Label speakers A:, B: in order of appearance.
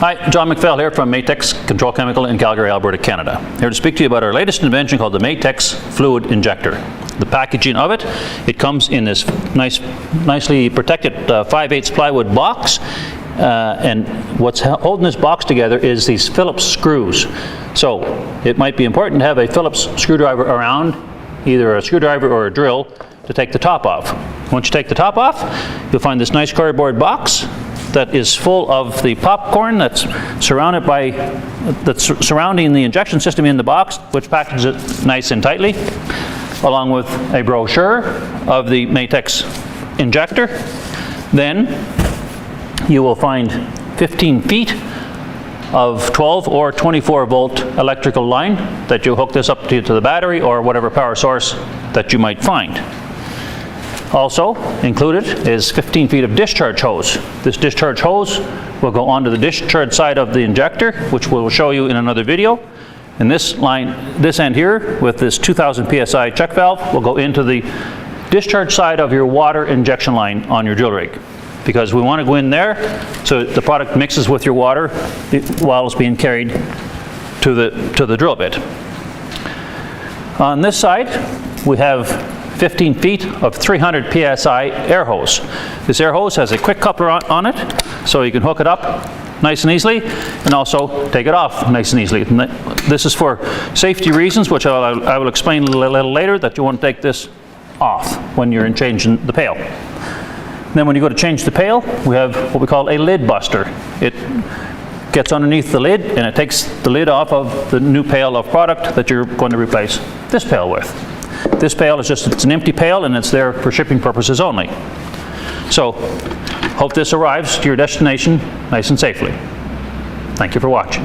A: Hi, John McPhail here from Matex Control Chemical in Calgary, Alberta, Canada. Here to speak to you about our latest invention called the Matex Fluid Injector. The packaging of it, it comes in this nicely protected 5/8 plywood box, and what's holding this box together is these Phillips screws. So it might be important to have a Phillips screwdriver around, either a screwdriver or a drill, to take the top off. Once you take the top off, you'll find this nice cardboard box that is full of the popcorn that's surrounding the injection system in the box, which packages it nice and tightly, along with a brochure of the Matex injector. Then you will find 15 feet of 12 or 24 volt electrical line that you hook this up to the battery or whatever power source that you might find. Also included is 15 feet of discharge hose. This discharge hose will go onto the discharge side of the injector, which we'll show you in another video. And this line, this end here, with this 2000 psi check valve, will go into the discharge side of your water injection line on your drill rig, because we want to go in there so the product mixes with your water while it's being carried to the drill bit. On this side, we have 15 feet of 300 psi air hose. This air hose has a quick coupler on it, so you can hook it up nice and easily, and also take it off nice and easily. And this is for safety reasons, which I will explain a little later, that you want to take this off when you're changing the pail. Then when you go to change the pail, we have what we call a lid buster. It gets underneath the lid and it takes the lid off of the new pail of product that you're going to replace this pail with. This pail is it's an empty pail, and it's there for shipping purposes only. So, hope this arrives to your destination nice and safely. Thank you for watching.